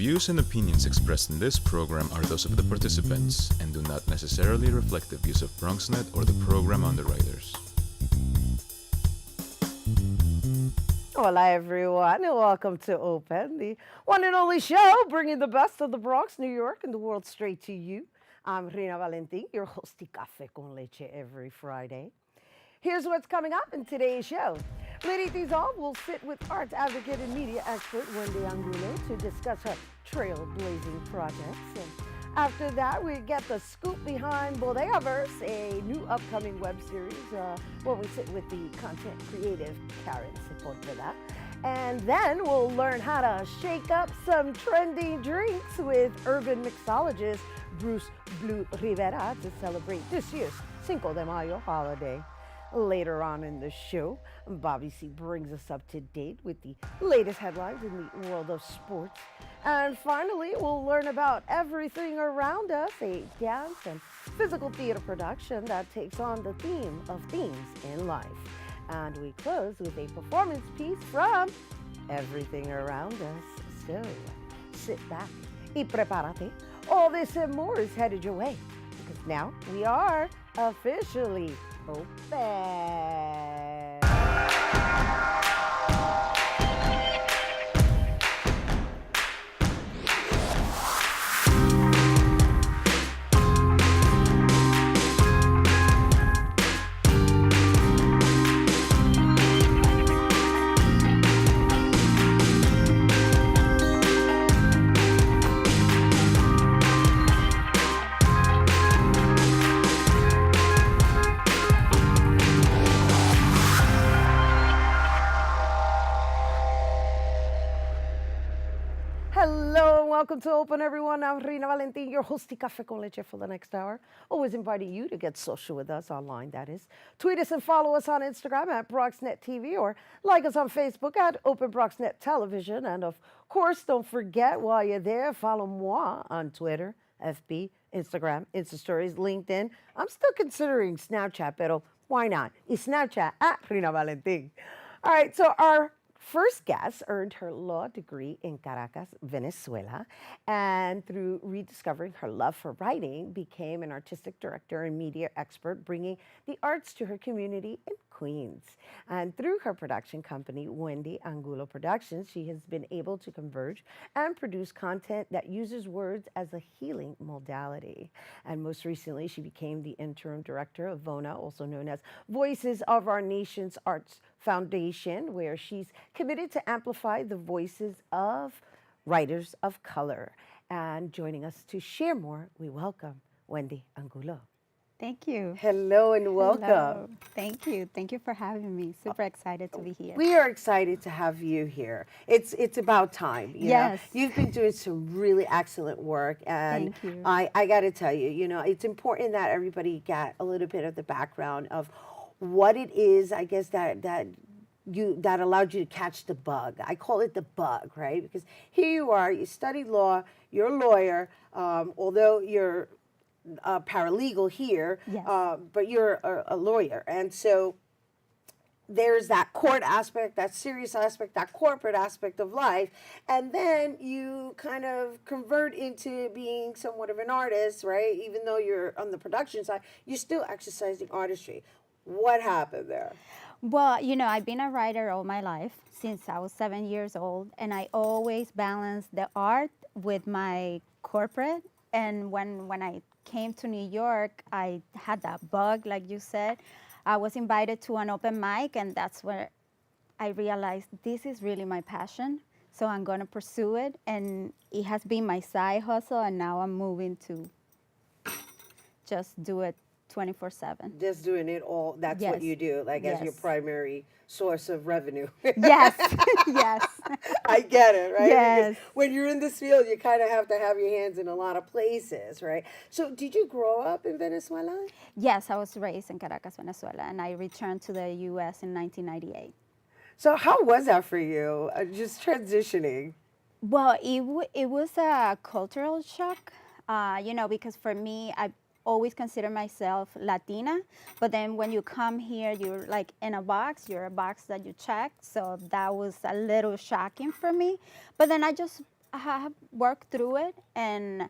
views and opinions expressed in this program are those of the participants and do not necessarily reflect the views of BronxNet or the program underwriters. Hola, everyone, and welcome to Open, the one and only show bringing the best of the Bronx, New York, and the world straight to you. I'm Rhina Valentin, your host of Café con Leche every Friday. Here's what's coming up in today's show. Leading things off, we'll sit with arts advocate and media expert Wendy Angulo to discuss her trailblazing projects. And after that, we get the scoop behind BodegaVerse, a new upcoming web series where we sit with the content creative Karen Sepulveda. And then we'll learn how to shake up some trending drinks with urban mixologist Bruce Blue Rivera to celebrate this year's Cinco de Mayo holiday. Later on in the show, Bobby C brings us up to date with the latest headlines in the world of sports. And finally, we'll learn about everything around us, a dance and physical theater production that takes on the theme of themes in life. And we close with a performance piece from Everything Around Us. So sit back y prepárate. All this and more is headed your way, because now we are officially open. Welcome to Open, everyone. I'm Rhina Valentin, your host of Café con Leche for the next hour. Always inviting you to get social with us online, that is. Tweet us and follow us on Instagram at BronxNet TV or like us on Facebook at Open BronxNet Television. And of course, don't forget while you're there, follow moi on Twitter, FB, Instagram, Insta Stories, LinkedIn. I'm still considering Snapchat, pero why not? It's Snapchat at Rhina Valentin. All right, so our first guest earned her law degree in Caracas, Venezuela, and through rediscovering her love for writing, became an artistic director and media expert, bringing the arts to her community in Queens. And through her production company, Wendy Angulo Productions, she has been able to converge and produce content that uses words as a healing modality. And most recently, she became the interim director of VONA, also known as Voices of Our Nation's Arts Foundation, where she's committed to amplify the voices of writers of color. And joining us to share more, we welcome Wendy Angulo. Thank you. Hello and welcome. Hello. Thank you. Thank you for having me. Super excited to be here. We are excited to have you here. It's about time. You know? You've been doing some really excellent work, and thank you. I got to tell you, it's important that everybody get a little bit of the background of what it is, I guess, that allowed you to catch the bug. I call it the bug, right? Because here you are, you studied law, you're a lawyer, although you're a paralegal here, yes. But you're a lawyer. And so there's that court aspect, that serious aspect, that corporate aspect of life. And then you kind of convert into being somewhat of an artist, right? Even though you're on the production side, you're still exercising artistry. What happened there? Well, I've been a writer all my life since I was 7 years old, and I always balanced the art with my corporate. And when I came to New York, I had that bug, like you said. I was invited to an open mic, and that's where I realized this is really my passion. So I'm going to pursue it, and it has been my side hustle, and now I'm moving to just do it 24/7. Just doing it all, that's what you do, like as your primary source of revenue. Yes, yes. I get it, right? Yes. Because when you're in this field, you kind of have to have your hands in a lot of places, right? So did you grow up in Venezuela? Yes, I was raised in Caracas, Venezuela, and I returned to the U.S. in 1998. So how was that for you, just transitioning? Well, it was a cultural shock, because for me, I always consider myself Latina, but then when you come here, you're like in a box, you're a box that you check. So that was a little shocking for me. But then I just have worked through it, and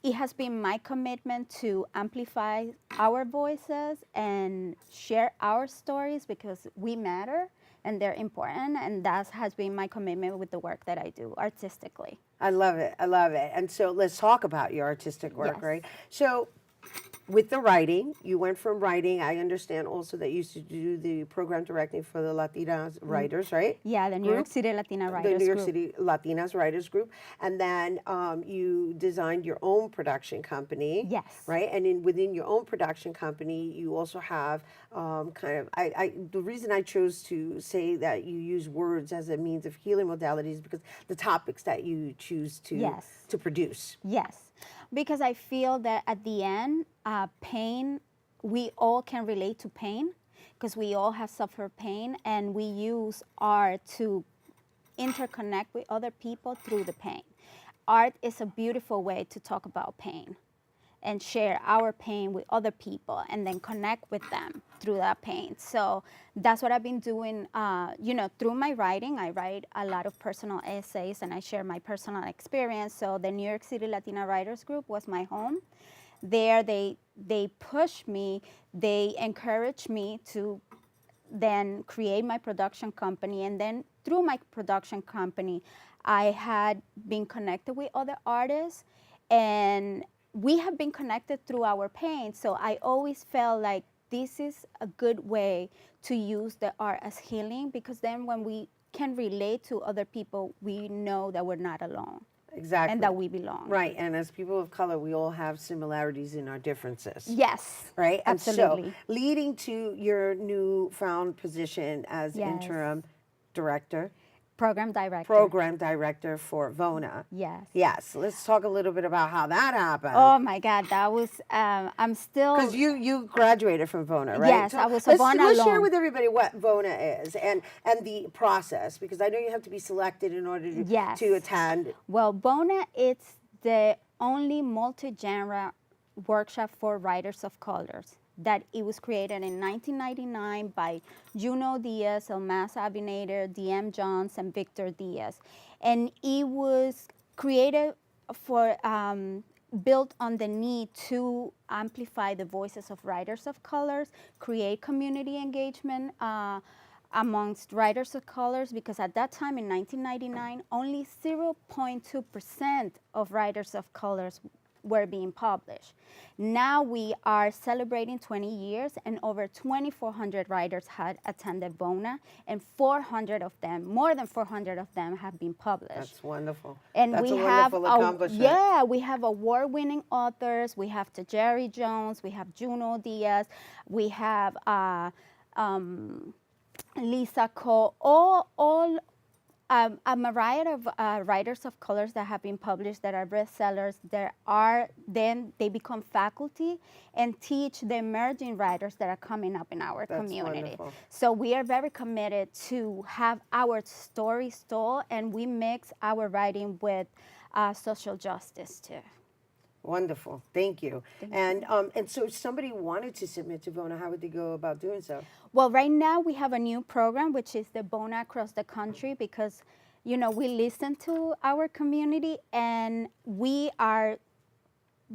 it has been my commitment to amplify our voices and share our stories because we matter and they're important, and that has been my commitment with the work that I do artistically. I love it. I love it. And so let's talk about your artistic work, Yes. right? So with the writing, you went from writing. I understand also that you used to do the program directing for the Latinas writers, right? Yeah, the New York Group? City Latina The Writers New York Group. City Latinas Writers Group. And then you designed your own production company. Yes. Right? And within your own production company, you also have the reason I chose to say that you use words as a means of healing modalities because the topics that you choose to, Yes. to produce. Yes, because I feel that at the end, pain, we all can relate to pain because we all have suffered pain, and we use art to interconnect with other people through the pain. Art is a beautiful way to talk about pain and share our pain with other people and then connect with them through that pain. So that's what I've been doing, through my writing. I write a lot of personal essays and I share my personal experience. So the New York City Latina Writers Group was my home. There they pushed me, they encouraged me to then create my production company, and then through my production company, I had been connected with other artists, and we have been connected through our pain. So I always felt like this is a good way to use the art as healing, because then when we can relate to other people, we know that we're not alone. Exactly. And that we belong. Right. And as people of color, we all have similarities in our differences. Yes. Right? Absolutely. And so, leading to your newfound position as Yes. interim director, Program director. program director for VONA. Yes. Yes. Let's talk a little bit about how that happened. Oh my God, that was, I'm still. Because you graduated from VONA, right? Yes, I was a let's, VONA let's share alum. with everybody what VONA is and the process, because I know you have to be selected in order to, Yes. to attend. Well, BONA, it's the only multi-genre workshop for writers of colors. That it was created in 1999 by Juno Diaz, Elmas Abinader, DM Jones, and Victor Diaz. And it was created for, built on the need to amplify the voices of writers of colors, create community engagement amongst writers of colors, because at that time in 1999, only 0.2% of writers of colors were being published. Now we are celebrating 20 years, and over 2,400 writers had attended VONA, and 400 of them, more than 400 of them, have been published. That's wonderful. And That's we a have wonderful accomplishment. yeah, we have award-winning authors. We have Jerry Jones. We have Juno Diaz. We have Lisa Cole. All a myriad of writers of colors that have been published that are bestsellers. Then they become faculty and teach the emerging writers that are coming up in our That's community. wonderful. So we are very committed to have our stories told, and we mix our writing with social justice too. Wonderful. Thank you. And so if somebody wanted to submit to VONA, how would they go about doing so? Well, right now we have a new program, which is the BONA Across the Country, because, we listen to our community, and we are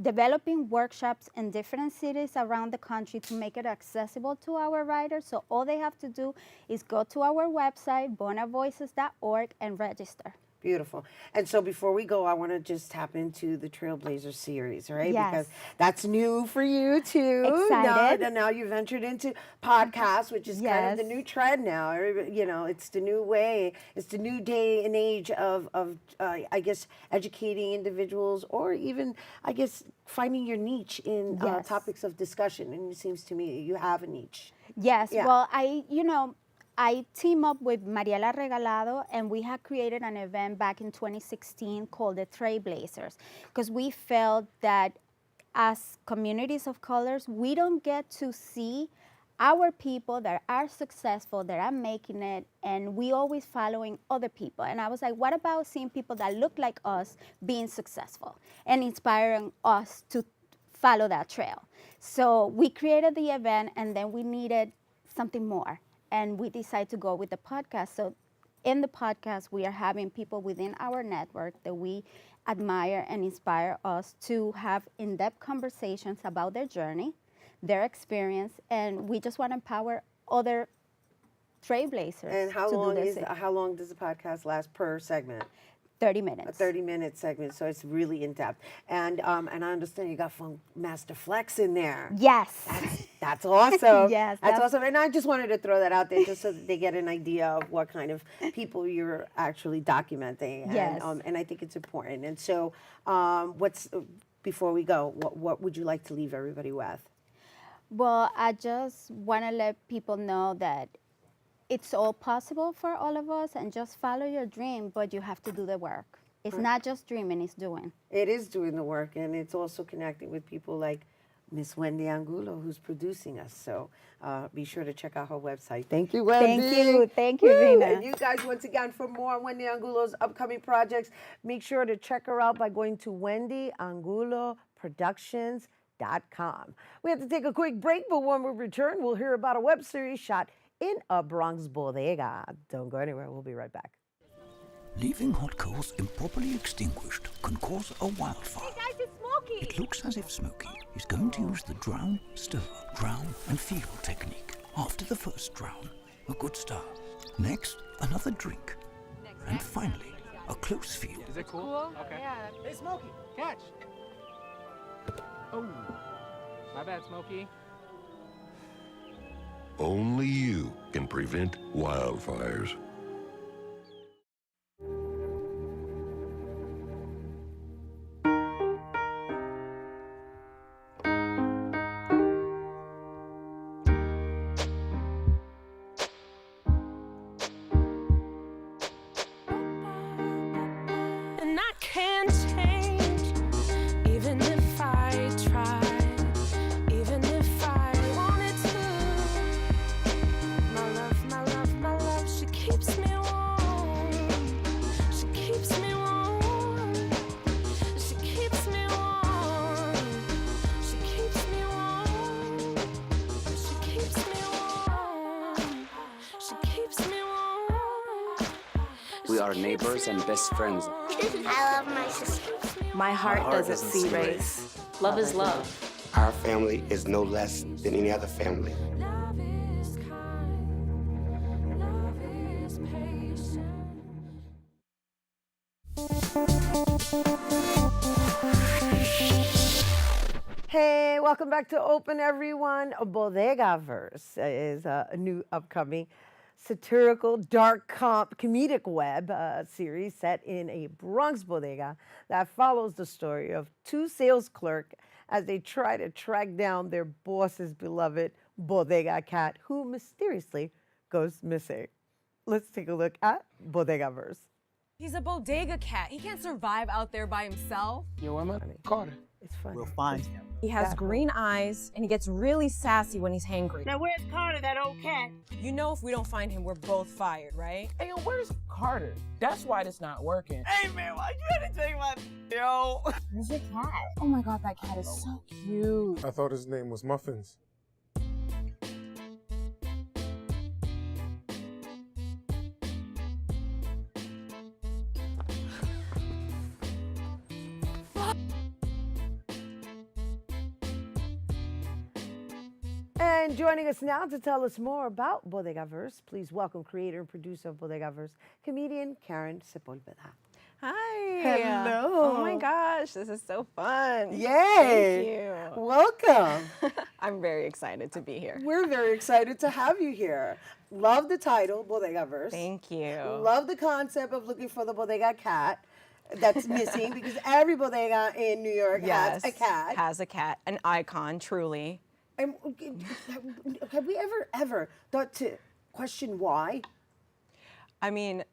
developing workshops in different cities around the country to make it accessible to our writers. So all they have to do is go to our website, bonavoices.org, and register. Beautiful. And so before we go, I want to just tap into the Trailblazer series, right? Yes. Because that's new for you too. Excited. Now you've ventured into podcasts, which is kind of the Yes. new trend now. It's the new way. It's the new day and age of I guess, educating individuals, or even, I guess, finding your niche in Yes. topics of discussion. And it seems to me you have a niche. Yes. Yeah. Well, I team up with Mariela Regalado, and we had created an event back in 2016 called the Trailblazers, because we felt that as communities of colors, we don't get to see our people that are successful, that are making it, and we always following other people. And I was like, what about seeing people that look like us being successful and inspiring us to follow that trail? So we created the event, and then we needed something more. And we decided to go with the podcast. So in the podcast, we are having people within our network that we admire and inspire us to have in-depth conversations about their journey, their experience, and we just want to empower other trailblazers. And how to long do is this. how long does the podcast last per segment? 30 minutes. A 30-minute segment, so it's really in depth. And I understand you got Funk Master Flex in there. Yes. That's awesome. Yes, that's that's- awesome. And I just wanted to throw that out there just so that they get an idea of what kind of people you're actually documenting. Yes. And I think it's important. And so, before we go, what would you like to leave everybody with? Well, I just want to let people know that it's all possible for all of us, and just follow your dream, but you have to do the work. It's not just dreaming, it's doing. It is doing the work, and it's also connecting with people like Miss Wendy Angulo, who's producing us. So be sure to check out her website. Thank you, Wendy. Thank you, Woo! Rhina. And you guys, once again, for more on Wendy Angulo's upcoming projects, make sure to check her out by going to WendyAnguloProductions.com. We have to take a quick break, but when we return, we'll hear about a web series shot in a Bronx bodega. Don't go anywhere. We'll be right back. Leaving hot coals improperly extinguished can cause a wildfire. Hey guys, it's Smokey! It looks as if Smokey is going to use the drown, stir, drown, and feel technique. After the first drown, a good start. Next, another drink. And finally, a close feel. Is it cool? Okay. Yeah. Hey, Smokey, catch. Oh, my bad, Smokey. Only you can prevent wildfires. And I can't change, even if I tried, even if I wanted to. My love, she keeps me warm. She keeps me warm. She keeps me warm. She keeps me warm. She keeps me warm. She keeps me warm. We are neighbors and best friends. I love my sister. My heart doesn't see race. Love is love. Our family is no less than any other family. Love is kind. Love is patient. Hey, welcome back to Open, everyone. BodegaVerse is a new upcoming satirical, dark comedic web series set in a Bronx bodega that follows the story of two sales clerks as they try to track down their boss's beloved bodega cat, who mysteriously goes missing. Let's take a look at BodegaVerse. He's a bodega cat. He can't survive out there by himself. Yo, Emma, Carter. It's funny. We'll find him. He has Definitely. green eyes and he gets really sassy when he's hangry. Now where's Carter, that old cat? You know if we don't find him, we're both fired, right? Hey, yo, where's Carter? That's why this not working. Hey man, why you gotta take my yo? Where's your cat? Oh my god, that cat is so cute. I thought his name was Muffins. And joining us now to tell us more about BodegaVerse, please welcome creator and producer of BodegaVerse, comedian Karen Sepulveda. Hi. Hello. Oh my gosh, this is so fun. Yay. Thank you. Welcome. I'm very excited to be here. We're very excited to have you here. Love the title, BodegaVerse. Thank you. Love the concept of looking for the bodega cat that's missing because every bodega in New York has a cat. Has a cat, an icon, truly. And have we ever thought to question why? I mean,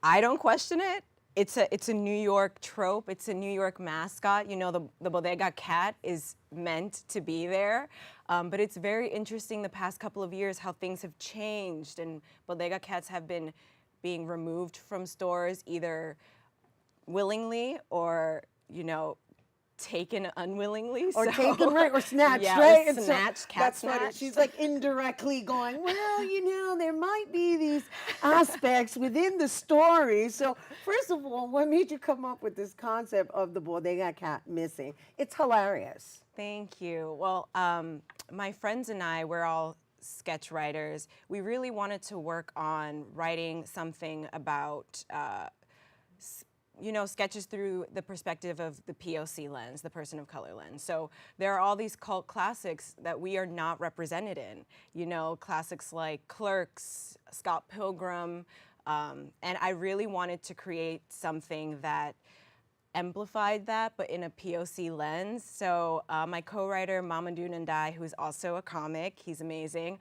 I don't question it. It's a New York trope. It's a New York mascot. You know, the bodega cat is meant to be there. But it's very interesting the past couple of years how things have changed, and bodega cats have been being removed from stores either willingly or, you know, taken unwillingly. Or so- taken, right, or snatched, yeah, right? Or And so snatched, cat that's funny. snatched. She's like indirectly going, well, you know, there might be these aspects within the story. So first of all, what made you come up with this concept of the bodega cat missing? It's hilarious. Thank you. Well, my friends and I, we're all sketch writers. We really wanted to work on writing something about sketches through the perspective of the POC lens, the person of color lens. So there are all these cult classics that we are not represented in. Classics like Clerks, Scott Pilgrim, and I really wanted to create something that amplified that, but in a POC lens. So my co-writer, Mamadou Ndai, who's also a comic, he's amazing,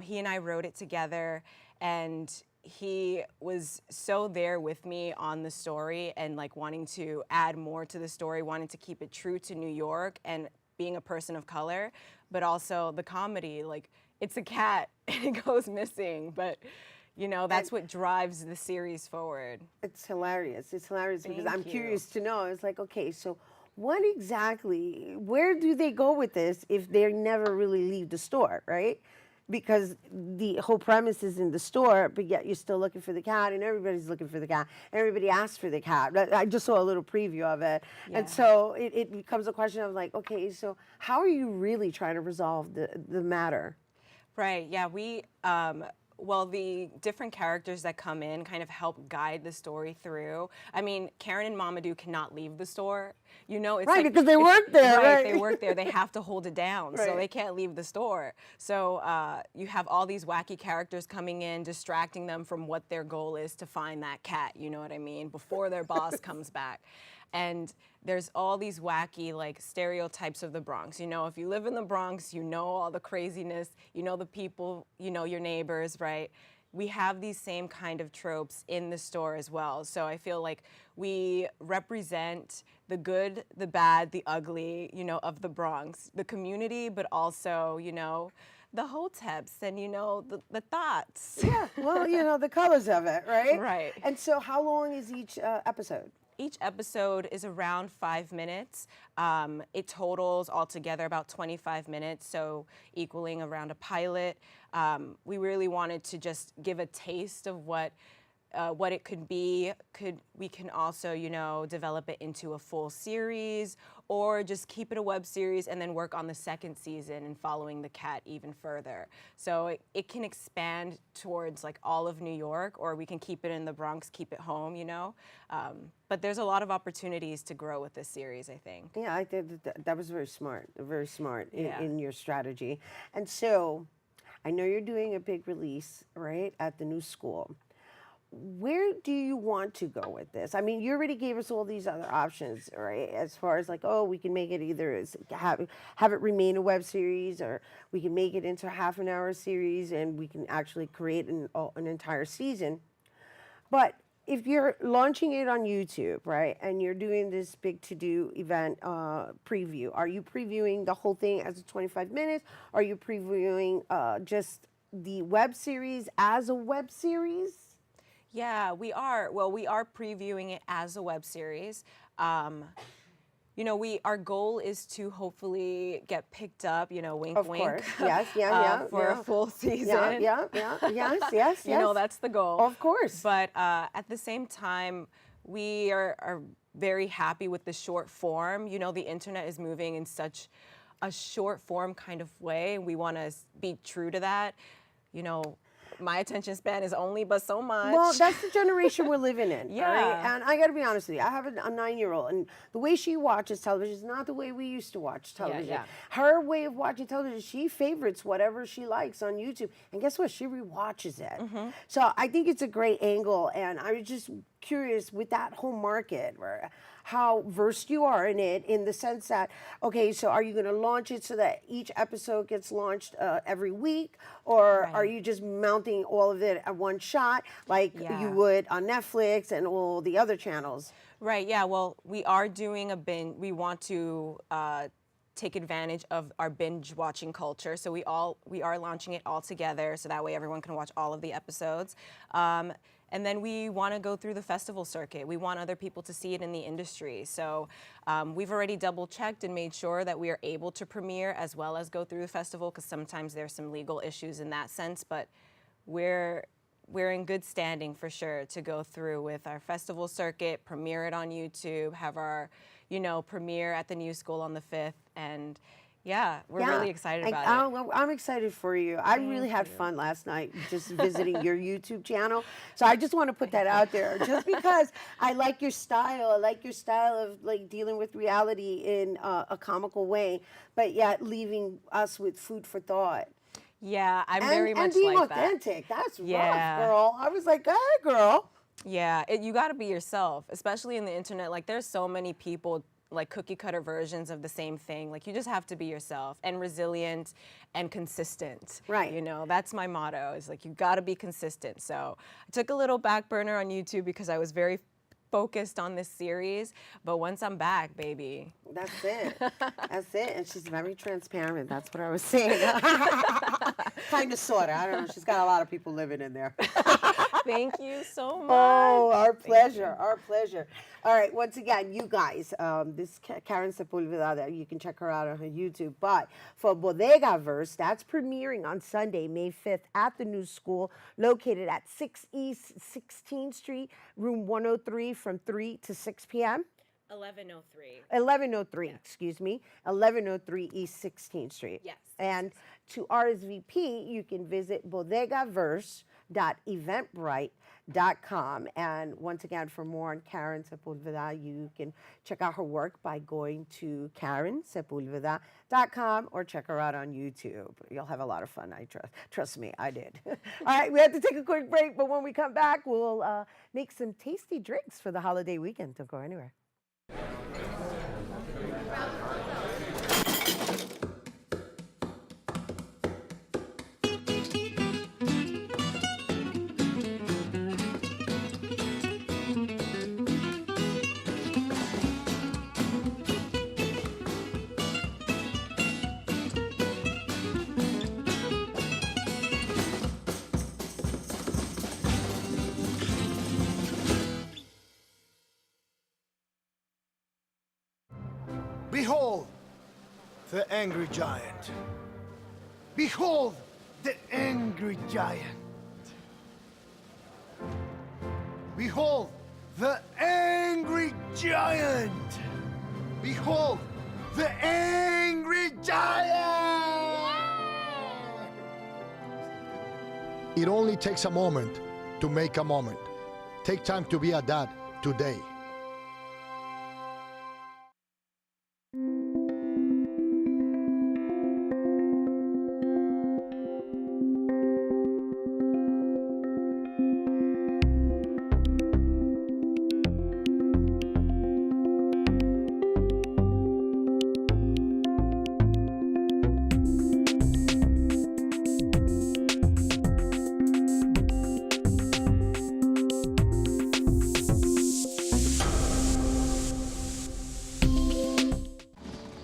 he and I wrote it together, and he was so there with me on the story and like wanting to add more to the story, wanting to keep it true to New York and being a person of color, but also the comedy, like it's a cat and it goes missing, but that's what drives the series forward. It's hilarious. It's hilarious because I'm Thank you. curious to know. It's like, okay, so what exactly, where do they go with this if they never really leave the store, right? Because the whole premise is in the store, but yet you're still looking for the cat, and everybody's looking for the cat. Everybody asks for the cat. I just saw a little preview of it. Yeah. And so it becomes a question of like, okay, so how are you really trying to resolve the matter? Right, yeah, the different characters that come in kind of help guide the story through. I mean, Karen and Mamadou cannot leave the store. It's Right, like, because they work there, right? They work there. They have to hold it down, so Right. they can't leave the store. So you have all these wacky characters coming in, distracting them from what their goal is to find that cat, you know what I mean, before their boss comes back. And there's all these wacky like stereotypes of the Bronx. If you live in the Bronx, you know all the craziness, you know the people, you know your neighbors, right? We have these same kind of tropes in the store as well. So I feel like we represent the good, the bad, the ugly, of the Bronx, the community, but also, the hoteps and, the thoughts. Yeah, well, the colors of it, right? Right. And so how long is each episode? Each episode is around 5 minutes. It totals altogether about 25 minutes, so equaling around a pilot. We really wanted to just give a taste of what it could be. We can also, develop it into a full series, or just keep it a web series and then work on the second season and following the cat even further. So it can expand towards like all of New York, or we can keep it in the Bronx, keep it home, But there's a lot of opportunities to grow with this series, I think. Yeah, I think that was very smart Yeah. in your strategy. And so I know you're doing a big release, right, at the new school. Where do you want to go with this? I mean, you already gave us all these other options, right? As far as like, oh, we can make it either as have it remain a web series, or we can make it into a half-an-hour series, and we can actually create an entire season. But if you're launching it on YouTube, right, and you're doing this big to-do event preview, are you previewing the whole thing as a 25 minutes? Are you previewing just the web series as a web series? Yeah, we are. Well, we are previewing it as a web series. Our goal is to hopefully get picked up, wink, Of wink. course. Yes, yeah, for a full season. Yes. That's the goal. Of course. But at the same time, we are very happy with the short form. The internet is moving in such a short form kind of way, and we want to be true to that. My attention span is only but so much. Well, that's the generation we're living in. Yeah. Right? And I got to be honest with you. I have a 9-year-old, and the way she watches television is not the way we used to watch television. Yeah. Her way of watching television, she favorites whatever she likes on YouTube. And guess what? She rewatches it. Mm-hmm. So I think it's a great angle. And I was just curious with that whole market, how versed you are in it, in the sense that, okay, so are you going to launch it so that each episode gets launched every week? Or Right. are you just mounting all of it at one shot like Yeah. you would on Netflix and all the other channels? Right, yeah, well, we are doing a binge. We want to take advantage of our binge watching culture. So we are launching it all together, so that way everyone can watch all of the episodes. And then we want to go through the festival circuit. We want other people to see it in the industry. So we've already double checked and made sure that we are able to premiere as well as go through the festival, because sometimes there's some legal issues in that sense, but we're in good standing for sure to go through with our festival circuit, premiere it on YouTube, have our, premiere at the New School on the 5th, and yeah, we're really excited about it. I'm excited for you. I really had fun last night just visiting your YouTube channel. So I just want to put that out there, just because I like your style. I like your style of like dealing with reality in a comical way, but yet leaving us with food for thought. Yeah, I'm very much and being like that. authentic. That's rough, girl. I was like, go ahead, girl. Yeah, you got to be yourself, especially in the internet. Like, there's so many people, like cookie cutter versions of the same thing. Like, you just have to be yourself and resilient and consistent. Right. That's my motto, is like, you got to be consistent. So I took a little back burner on YouTube because I was very focused on this series, but once I'm back, baby. That's it. That's it. And she's very transparent. That's what I was saying. Kind of, sort of. I don't know. She's got a lot of people living in there. Thank you so much. Oh, our pleasure. Our pleasure. All right. Once again, you guys, this Karen Sepulveda, you can check her out on her YouTube. But for BodegaVerse, that's premiering on Sunday, May 5th at the New School, located at 6 East 16th Street, room 103, from 3 to 6 p.m. 1103. 1103, excuse me. 1103 East 16th Street. Yes. And to RSVP, you can visit BodegaVerse.eventbrite.com. And once again, for more on Karen Sepulveda, you can check out her work by going to KarenSepulveda.com or check her out on YouTube. You'll have a lot of fun, I trust me, I did. All right, we have to take a quick break, but when we come back, we'll make some tasty drinks for the holiday weekend. Don't go anywhere. Behold, the angry giant. Behold, the angry giant. Behold, the angry giant. Behold, the angry giant. It only takes a moment to make a moment. Take time to be a dad today.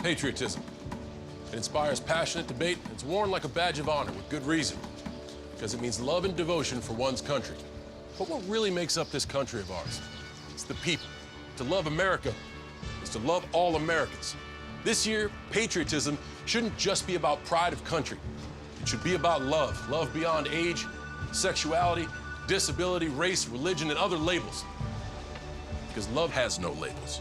Patriotism. It inspires passionate debate, and it's worn like a badge of honor with good reason, because it means love and devotion for one's country. But what really makes up this country of ours? It's the people. To love America is to love all Americans. This year, patriotism shouldn't just be about pride of country. It should be about love. Love beyond age, sexuality, disability, race, religion, and other labels. Because love has no labels.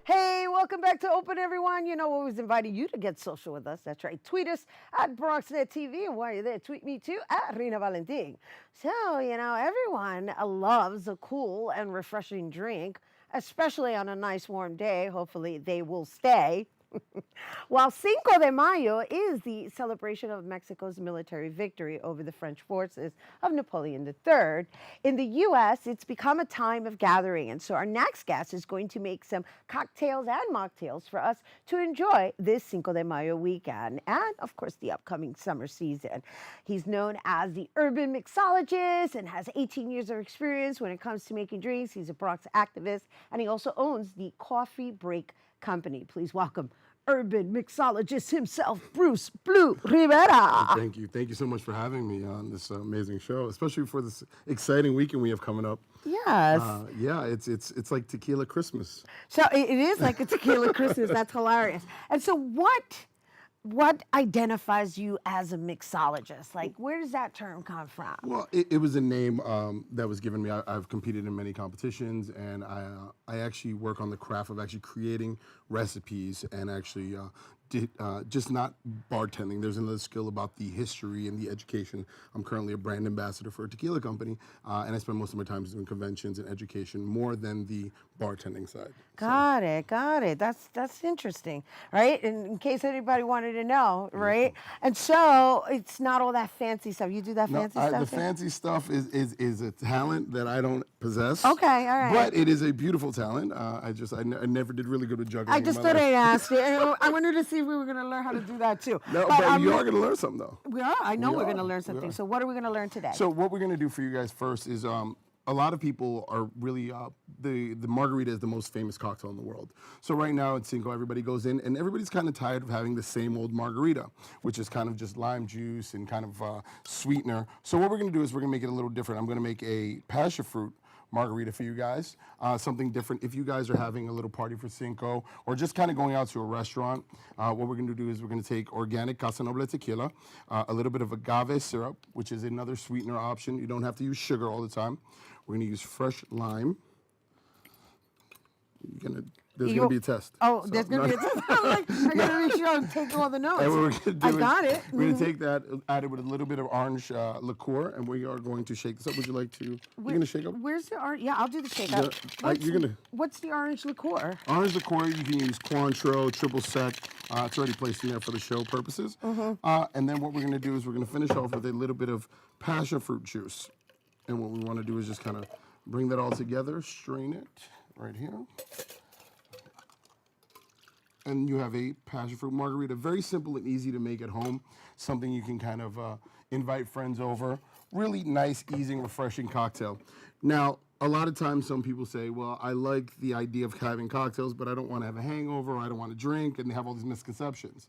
Hey, welcome back to Open, everyone. You know, we always inviting you to get social with us. That's right. Tweet us at BronxNetTV, and while you're there, tweet me too at Rhina Valentin. So, you know, everyone loves a cool and refreshing drink, especially on a nice warm day. Hopefully they will stay. While Cinco de Mayo is the celebration of Mexico's military victory over the French forces of Napoleon III, in the U.S., it's become a time of gathering. And so our next guest is going to make some cocktails and mocktails for us to enjoy this Cinco de Mayo weekend and, of course, the upcoming summer season. He's known as the urban mixologist and has 18 years of experience when it comes to making drinks. He's a Bronx activist, and he also owns the Coffee Break Company. Please welcome urban mixologist himself, Bruce Blue Rivera. Thank you. Thank you so much for having me on this amazing show, especially for this exciting weekend we have coming up. Yes. Yeah, it's like tequila Christmas. So it is like a tequila Christmas. That's hilarious. And so what identifies you as a mixologist? Like, where does that term come from? Well, it was a name that was given me. I've competed in many competitions, and I actually work on the craft of actually creating recipes and actually just not bartending. There's another skill about the history and the education. I'm currently a brand ambassador for a tequila company, and I spend most of my time doing conventions and education more than the bartending side. Got it. That's interesting, right? In case anybody wanted to know, right? And so it's not all that fancy stuff. You do that fancy stuff? The fancy stuff is a talent that I don't possess. Okay, all right. But it is a beautiful talent. I never did really good with juggling. I just thought I'd ask you. I wanted to see if we were going to learn how to do that too. No, but you are going to learn something though. We are. I know we're going to learn something. So what are we going to learn today? So what we're going to do for you guys first is a lot of people are really, the margarita is the most famous cocktail in the world. So right now at Cinco, everybody goes in and everybody's kind of tired of having the same old margarita, which is kind of just lime juice and kind of sweetener. So what we're going to do is we're going to make it a little different. I'm going to make a passion fruit margarita for you guys, something different. If you guys are having a little party for Cinco or just kind of going out to a restaurant, what we're going to do is we're going to take organic Casa Noble tequila, a little bit of agave syrup, which is another sweetener option. You don't have to use sugar all the time. We're going to use fresh lime. There's going to be a test. Oh, there's going to be a test. I'm like, I got to make sure I'm taking all the notes. And what we're going to do I got it. We're going to take that, add it with a little bit of orange liqueur, and we are going to shake this up. Would you like to? You're going to shake up? Where's the orange? Yeah, I'll do the shake up. What's the orange liqueur? Orange liqueur, you can use Cointreau, triple sec. It's already placed in there for the show purposes. And then what we're going to do is we're going to finish off with a little bit of passion fruit juice. And what we want to do is just kind of bring that all together, strain it right here. And you have a passion fruit margarita. Very simple and easy to make at home. Something you can kind of invite friends over. Really nice, easy, and refreshing cocktail. Now, a lot of times some people say, well, I like the idea of having cocktails, but I don't want to have a hangover, or I don't want to drink, and they have all these misconceptions.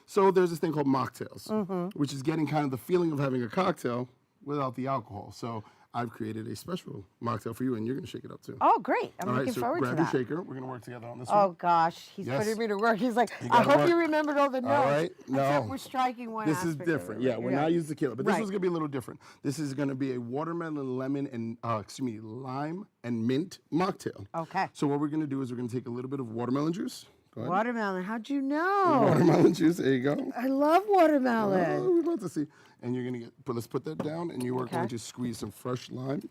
So there's this thing called mocktails, which is getting kind of the feeling of having a cocktail without the alcohol. So I've created a special mocktail for you, and you're going to shake it up too. Oh, great. I'm looking forward to that. Grab your shaker. We're going to work together on this one. Oh, gosh. He's putting me to work. He's like, I hope you remembered all the notes. All right. No. Except we're striking one This is aspect different. of it. Yeah, we're not using tequila. But this one's going to be a little different. This is going to be a watermelon, lemon, and, lime and mint mocktail. Okay. So what we're going to do is we're going to take a little bit of watermelon juice. Go ahead. Watermelon. How'd you know? Watermelon juice. There you go. I love watermelon. Oh, we're about to see. And you're going to let's put that down, and you are going to squeeze some fresh lime.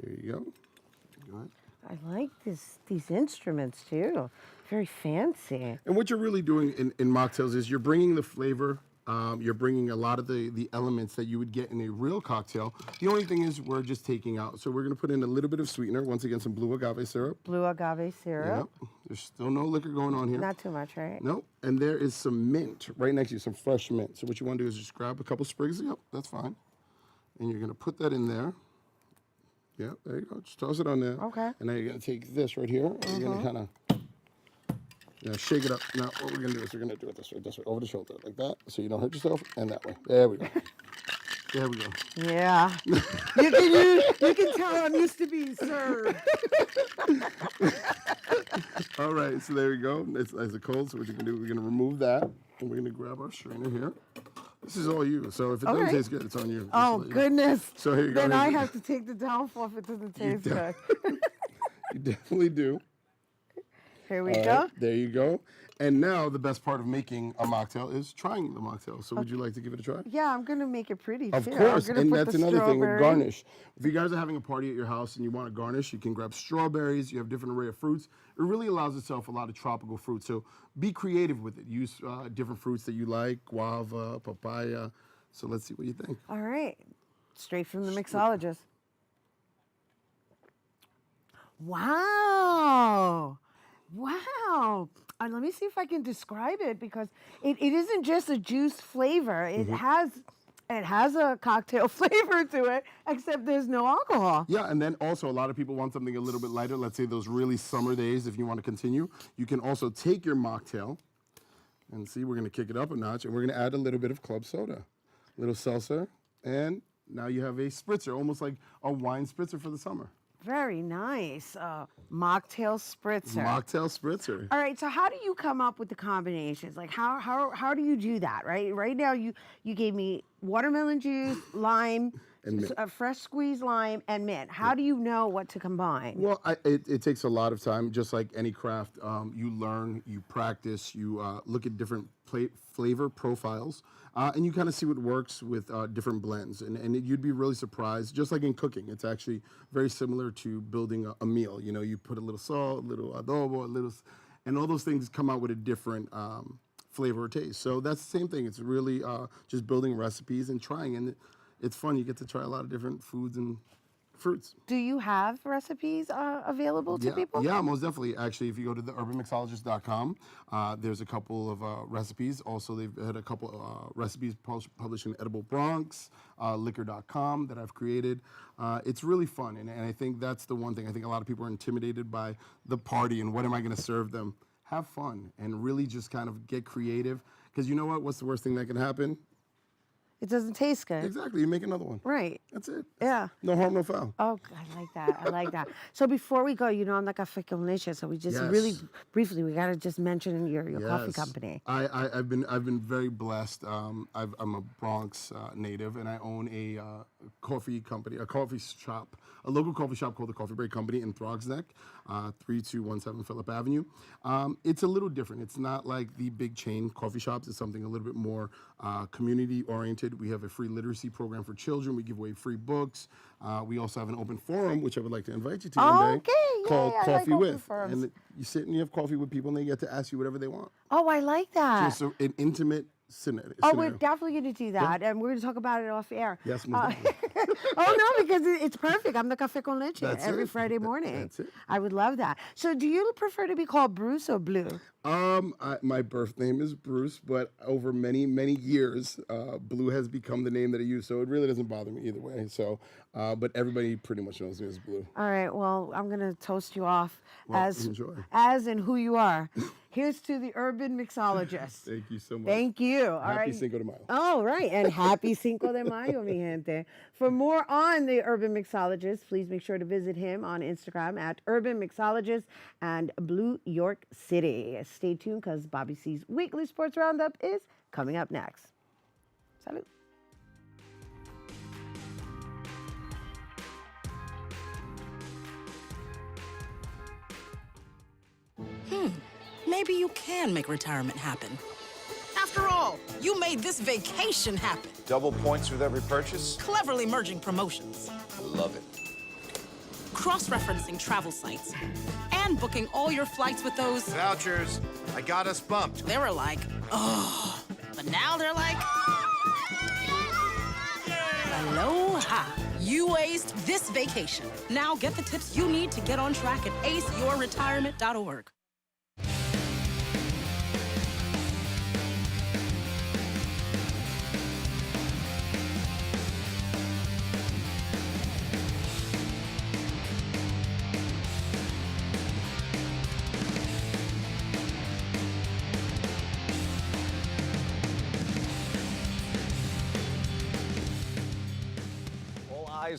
Here you go. Go ahead. I like these instruments too. Very fancy. And what you're really doing in mocktails is you're bringing the flavor. You're bringing a lot of the elements that you would get in a real cocktail. The only thing is we're just taking out. So we're going to put in a little bit of sweetener. Once again, some blue agave syrup. Blue agave syrup. Yep. There's still no liquor going on here. Not too much, right? Nope. And there is some mint right next to you, some fresh mint. So what you want to do is just grab a couple sprigs. Yep, that's fine. And you're going to put that in there. Yeah, there you go. Just toss it on there. Okay. And now you're going to take this right here. And you're going to kind of shake it up. Now, what we're going to do is we're going to do it this way, over the shoulder, like that, so you don't hurt yourself, and that way. There we go. There we go. Yeah. you can tell I'm used to being served. All right, so there we go. It's nice and cold, so what you can do, we're going to remove that, and we're going to grab our strainer here. This is all you, so if it doesn't taste good, it's on you. Oh, goodness. So here you go. Then I have to take the downfall if it doesn't taste good. You definitely do. Here we go. There you go. And now the best part of making a mocktail is trying the mocktail. So would you like to give it a try? Yeah, I'm going to make it pretty. Of course, and that's another thing with garnish. If you guys are having a party at your house and you want to garnish, you can grab strawberries. You have different array of fruits. It really allows itself a lot of tropical fruits. So be creative with it. Use different fruits that you like, guava, papaya. So let's see what you think. All right. Straight from the mixologist. Wow. Wow. Let me see if I can describe it, because it isn't just a juice flavor. It has it has a cocktail flavor to it, except there's no alcohol. Yeah, and then also a lot of people want something a little bit lighter. Let's say those really summer days, if you want to continue. You can also take your mocktail, and see, we're going to kick it up a notch, and we're going to add a little bit of club soda, a little seltzer, and now you have a spritzer, almost like a wine spritzer for the summer. Very nice. Mocktail spritzer. Mocktail spritzer. All right, so how do you come up with the combinations? Like how do you do that, right? Right now you gave me watermelon juice, lime, And mint. a fresh squeezed lime, and mint. How do you know what to combine? Well, it takes a lot of time, just like any craft. You learn, you practice, you look at different flavor profiles, and you kind of see what works with different blends. And you'd be really surprised, just like in cooking, it's actually very similar to building a meal. You know, you put a little salt, a little adobo, and all those things come out with a different flavor or taste. So that's the same thing. It's really just building recipes and trying, and it's fun. You get to try a lot of different foods and fruits. Do you have recipes available to people? Yeah, most definitely. Actually, if you go to the urbanmixologist.com, there's a couple of recipes. Also, they've had a couple recipes published in Edible Bronx, liquor.com that I've created. It's really fun, and I think that's the one thing. I think a lot of people are intimidated by the party and what am I going to serve them. Have fun and really just kind of get creative, because you know what? What's the worst thing that can happen? It doesn't taste good. Exactly. You make another one. Right. That's it. Yeah. No harm, no foul. Oh, I like that. I like that. So before we go, you know, I'm the Café con Leche, so we just really briefly, we got to just mention your coffee company. I've been very blessed. I'm a Bronx native, and I own a coffee company, a coffee shop, a local coffee shop called the Coffee Break Company in Throgs Neck, 3217 Phillip Avenue. It's a little different. It's not like the big chain coffee shops. It's something a little bit more community oriented. We have a free literacy program for children. We give away free books. We also have an open forum, which I would like to invite you to one day, called Coffee With. And you sit and you have coffee with people, and they get to ask you whatever they want. Oh, I like that. Just an intimate scenario. Oh, we're definitely going to do that, and we're going to talk about it off air. Yes, Oh, no, because it's perfect. I'm the Café con Leche every Friday morning. That's it. I would love that. So do you prefer to be called Bruce or Blue? My birth name is Bruce, but over many, many years, Blue has become the name that I use, so it really doesn't bother me either way. So, but everybody pretty much knows me as Blue. All right, well, I'm going to toast you off Enjoy. as in who you are. Here's to the Urban Mixologist. Thank you so much. Thank you. All Happy right. Cinco de Mayo. Oh, right. And happy Cinco de Mayo, mi gente. For more on the Urban Mixologist, please make sure to visit him on Instagram at Urban Mixologist and Blue York City. Stay tuned, because Bobby C's weekly sports roundup is coming up next. Salud. Maybe you can make retirement happen. After all, you made this vacation happen. Double points with every purchase? Cleverly merging promotions. Love it. Cross-referencing travel sites. And booking all your flights with those... Vouchers. I got us bumped. They were like, oh. But now they're like... Aloha. You aced this vacation. Now get the tips you need to get on track at aceyourretirement.org.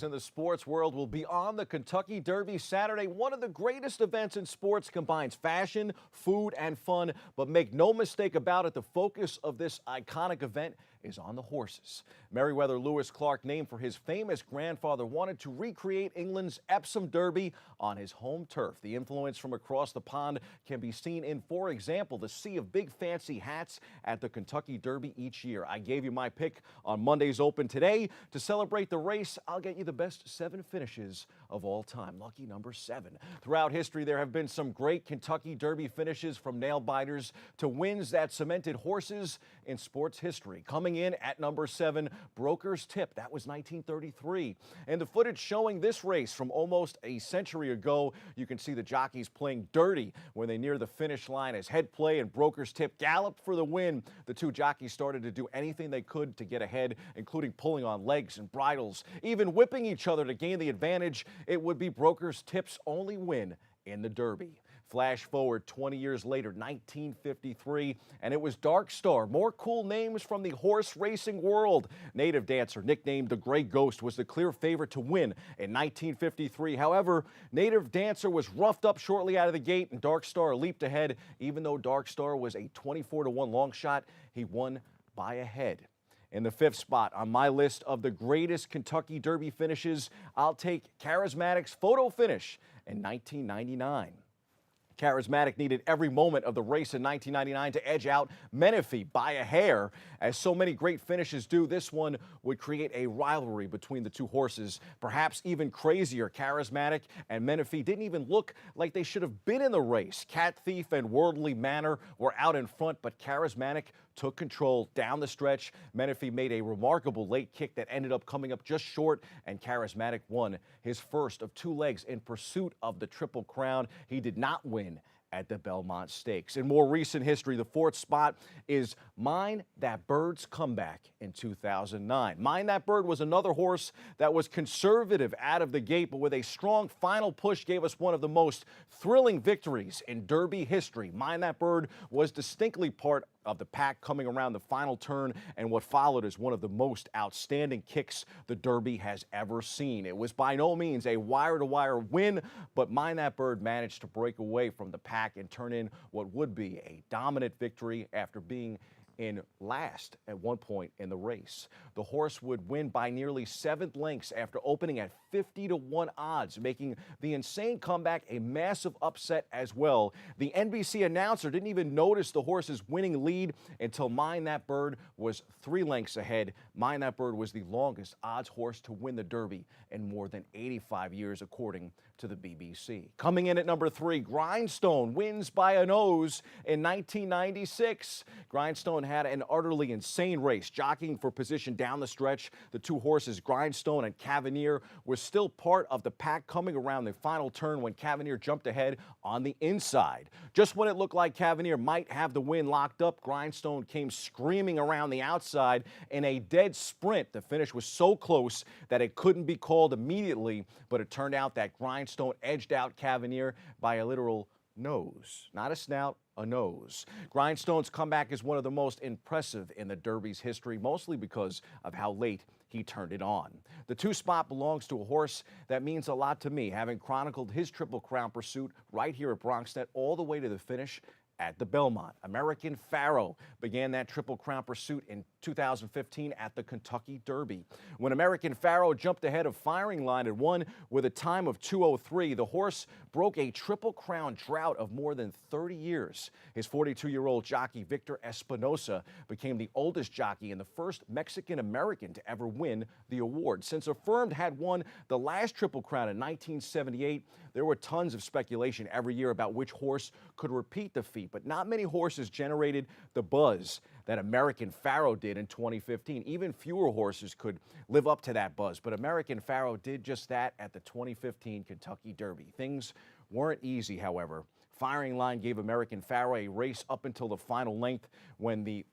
In the sports world will be on the Kentucky Derby Saturday. One of the greatest events in sports, combines fashion, food, and fun. But make no mistake about it, the focus of this iconic event is on the horses. Meriwether Lewis Clark, named for his famous grandfather, wanted to recreate England's Epsom Derby on his home turf. The influence from across the pond can be seen in, for example, the sea of big fancy hats at the Kentucky Derby each year. I gave you my pick on Monday's Open today. To celebrate the race, I'll get you the best 7 finishes of all time. Lucky number 7. Throughout history, there have been some great Kentucky Derby finishes, from nail biters to wins that cemented horses in sports history. Coming coming in at number 7, Broker's Tip. That was 1933. And the footage showing this race from almost a century ago, you can see the jockeys playing dirty when they near the finish line as Head Play and Broker's Tip galloped for the win. The two jockeys started to do anything they could to get ahead, including pulling on legs and bridles, even whipping each other to gain the advantage. It would be Broker's Tip's only win in the Derby. Flash forward 20 years later, 1953, and it was Dark Star. More cool names from the horse racing world. Native Dancer, nicknamed the Gray Ghost, was the clear favorite to win in 1953. However, Native Dancer was roughed up shortly out of the gate, and Dark Star leaped ahead. Even though Dark Star was a 24-1 long shot, he won by a head. In the 5th spot on my list of the greatest Kentucky Derby finishes, I'll take Charismatic's photo finish in 1999. Charismatic needed every moment of the race in 1999 to edge out Menifee by a hair. As so many great finishes do, this one would create a rivalry between the two horses. Perhaps even crazier, Charismatic and Menifee didn't even look like they should have been in the race. Cat Thief and Worldly Manor were out in front, but Charismatic took control down the stretch. Menifee made a remarkable late kick that ended up coming up just short, and Charismatic won his first of 2 legs in pursuit of the Triple Crown. He did not win at the Belmont Stakes. In more recent history, the 4th spot is Mind That Bird's comeback in 2009. Mind That Bird was another horse that was conservative out of the gate, but with a strong final push gave us one of the most thrilling victories in Derby history. Mind That Bird was distinctly part of the pack coming around the final turn, and what followed is one of the most outstanding kicks the Derby has ever seen. It was by no means a wire-to-wire win, but Mind That Bird managed to break away from the pack and turn in what would be a dominant victory after being in last at one point in the race. The horse would win by nearly 7 lengths after opening at 50-1 odds, making the insane comeback a massive upset as well. The NBC announcer didn't even notice the horse's winning lead until Mind That Bird was 3 lengths ahead. Mind That Bird was the longest odds horse to win the Derby in more than 85 years, according to the BBC. Coming in at number 3, Grindstone wins by a nose in 1996. Grindstone had an utterly insane race, jockeying for position down the stretch. The two horses, Grindstone and Cavanier, were still part of the pack coming around the final turn when Cavanier jumped ahead on the inside. Just when it looked like Cavanier might have the win locked up, Grindstone came screaming around the outside in a dead sprint. The finish was so close that it couldn't be called immediately, but it turned out that Grindstone edged out Cavanier by a literal nose. Not a snout, a nose. Grindstone's comeback is one of the most impressive in the Derby's history, mostly because of how late he turned it on. The 2 spot belongs to a horse that means a lot to me, having chronicled his Triple Crown pursuit right here at BronxNet all the way to the finish at the Belmont. American Pharoah began that Triple Crown pursuit in 2015 at the Kentucky Derby. When American Pharoah jumped ahead of Firing Line and won with a time of 2:03, the horse broke a Triple Crown drought of more than 30 years. His 42-year-old jockey, Victor Espinosa, became the oldest jockey and the first Mexican-American to ever win the award. Since Affirmed had won the last Triple Crown in 1978, there were tons of speculation every year about which horse could repeat the feat, but not many horses generated the buzz that American Pharoah did in 2015. Even fewer horses could live up to that buzz, but American Pharoah did just that at the 2015 Kentucky Derby. Things weren't easy, however. Firing Line gave American Pharoah a race up until the final length when the